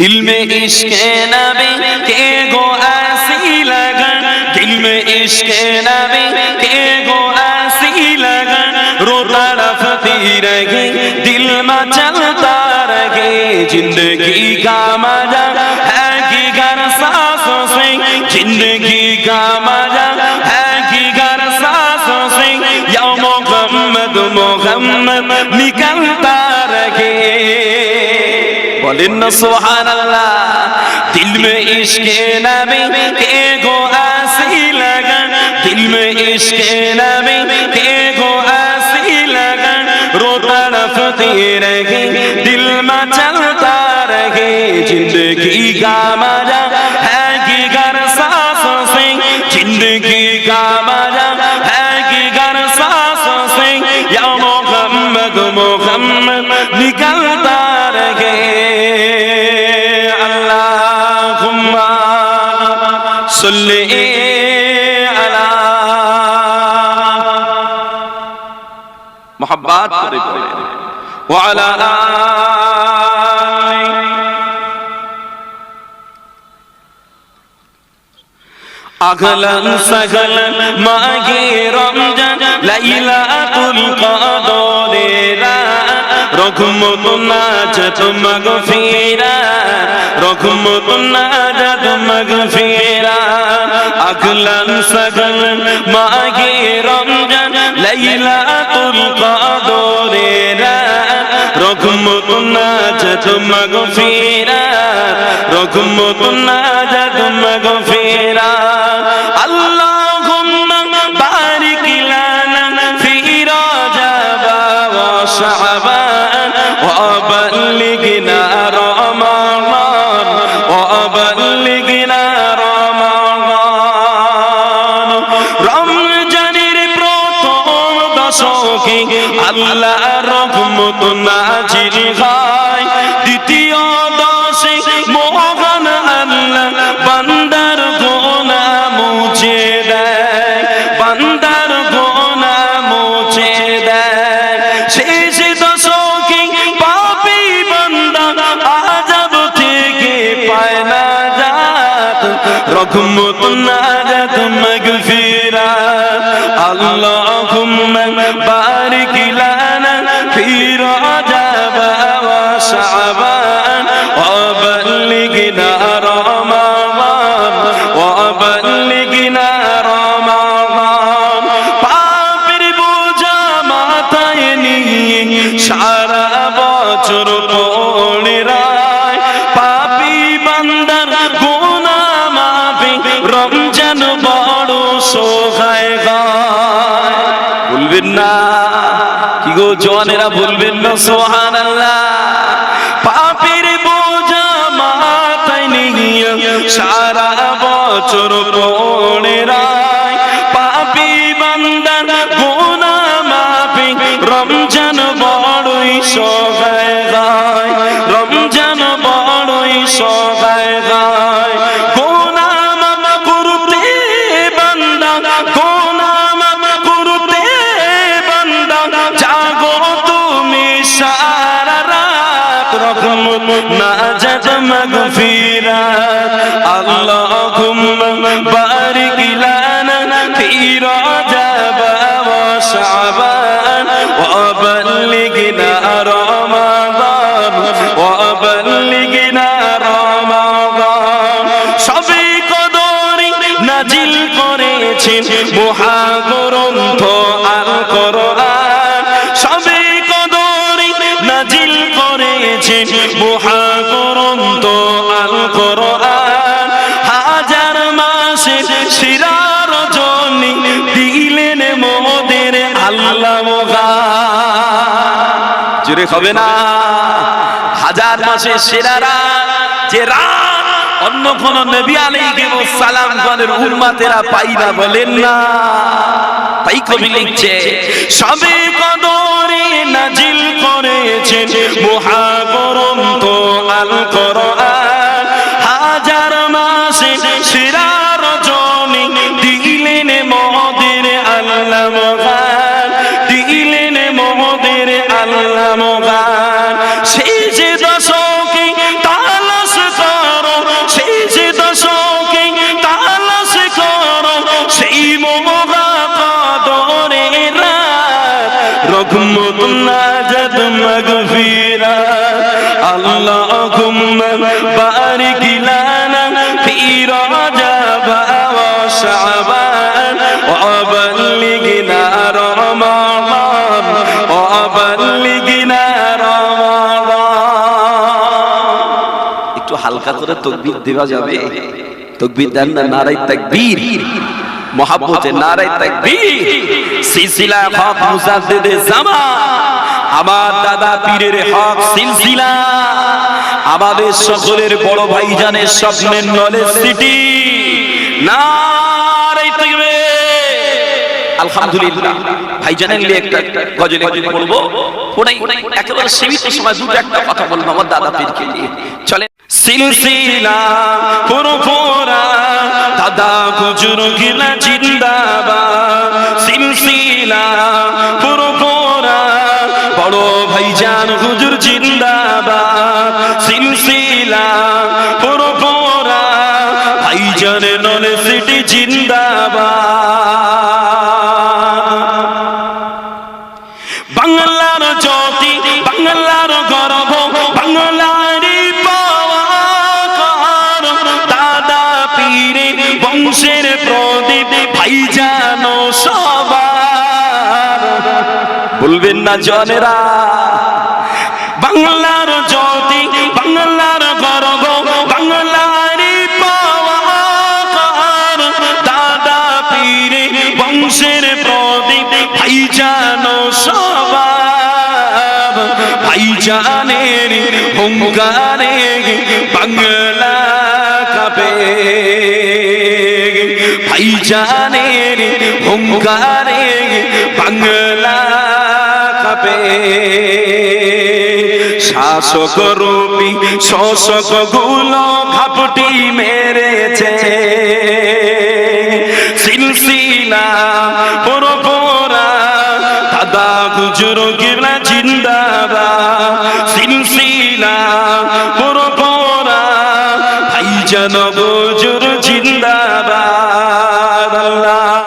दिल में इश्क नबी के गो ऐसी लगन, दिल में इश्क नबी के गो ऐसी लगन, रोता रफती रहे दिल में चलता रहे। जिंदगी का मजा है कि घर सांसों से, जिंदगी का मजा है कि घर सांसों से, या मोहम्मद मोहम्मद निकलता रहे। बोलें ना सुभान अल्लाह। दिल में इश्क नबी के गो ऐसी लगन, दिल में इश्क नबी के गो ऐसी लगन, रोता रफती रहे दिल में चलता रहे। जिंदगी का मजा है कि घर सांसों से, जिंदगी का मजा है कि घर सांसों से, या मोहम्मद मोहम्मद निकलता रहे। अल्लाहुम्मा सल्ली अला मोहब्बत करे व अला अगलन सगलन मागे रमजान लैलातुल क़दर रघुमतुन नाजत मगफिरा, रघुमतुन नाजत मगफिरा। अगलन सगलन मागे रमजान लैलातुल क़दर रघुमतुन नाजत मगफिरा, रघुमतुन नाजत मगफिरा। अल्लाहुम्मा बारिक लना फी रजब व शअबान व बल्लिगना रमज़ान व बल्लिगना रमज़ान। रमजाনের প্রথম দশকে আল্লাহ রহমত নাজিল হয়, দ্বিতীয় দশে মহান আল্লাহ বান্দার গুনাহ মুছে দেয়, বান্দার গুনাহ মুছে দেয়। শেষ দশকে পাপী বান্দা আযাব থেকে পায় নাজাত, রহমত নাজাত মাগফিরাত। আল্লাহুম্মা বারিক লানা ফি রজব ওয়া শাবান ওয়া বাল্লিগনা রমাদান ওয়া বাল্লিগনা রমাদান। পাপের বোঝা মাথায় নিয়ে সারা বছর পড়ে রায়, পাপী বান্দার গুনাহ মাফি রমজান বড় সহায় গায়। বলবেন না কি গো জওয়ানেরা, বলবেন না সুবহানাল্লাহ। পাপের বোঝা মাথায় নিয়ে সারা বছর পড়ে রায়, পাপী বান্দার গুনাহ মাফি রমজান বড়ই সহায় গায়, রমজান বড়ই সহায় গায়। গুনাহ মাফ করতে বান্দা, গুনাহ মাফ করতে বান্দা, জাগো তুমি সারা রাত, রহমত নাজাত মাগফিরাত। আল্লাহুম্মা বারিক লানা ফি রজব ওয়া শাবান ওয়া বাল্লিগনা রমাদান ওয়া বাল্লিগনা রমাদান। সবে কদরে নাজিল করেছেন মহাগ্রন্থ আল কোরআন, সবে কদরে নাজিল করেছেন মহাগ্রন্থ আল কোরআন। হাজার মাসে সেরা রজনী দিলেন মোদের আল্লাহ মগান। জোরে হবে না? হাজার মাসে সেরা রাত, যে রাত অন্য কোন নবী আলাইহিস সালাম গণের উম্মতেরা পাই না, বলেন না? তাই কবি লিখছে সবে কদরে নাজিল করেছেন মহাগ্রন্থ আল কোরআন। হাজার মাসে সেরা রজনী দিলেন মোদের আল্লাহ মগান, দিলেন মোদের আল্লাহ মগান। সেই যে দশকে তালাশ وبارك لنا في رجب وشعبان وبلغنا رمضان وبلغنا رمضان একটু হালকা করে তাকবীর দেওয়া যাবে তাকবীর দেন না নারে তাকবীর মোহাব্বতে নারে তাকবীর সিলসিলা হক মুজাদ্দিদে জামান আমার দাদা পীরের হক সিলসিলা আমাদের সকলের বড় ভাইজানের স্বপ্নের নলেজ সিটি নারে তাকবীর আলহামদুলিল্লাহ ভাইজানের নিয়ে একটা গজল বলবো ওটাই একেবারে সীমিত সময় দুটো একটা কথা বলবো আমার দাদা পীরকে নিয়ে চলে সিলসিলা পুরোপুরা দাদা হুজুর গিলা জিন্দাবাদ সিলসিলা পুরোপুরা বড় ভাইজান হুজুর জিন্দাবাদ সিলসিলা পুরোপুরা ভাইজান নলে সিটি জিন্দাবাদ বাংলার জ্যোতি বাংলার গর্ব বাংলারই পাওয়ার দাদা পীরে বংশের প্রদীপ ভাইজান সবার বলবেন না জনেরা বাংলার জ্যোতি বাংলার গর্ব বাংলারই পাওয়ার দাদা পীরে বংশের প্রদীপ ভাইজান সবার ভাইজানের হুঙ্কারে বাংলা কাঁপে ভাইজানের হুঙ্কারে বাংলা কাঁপে শাসক রূপী শোষক গুলো ঘাপটি মেরেছে সিলসিলা পুরোপুরা দাদা হুজুর গিলা জিন্দাবাদ সিলসিলা পুরোপুরা ভাইজান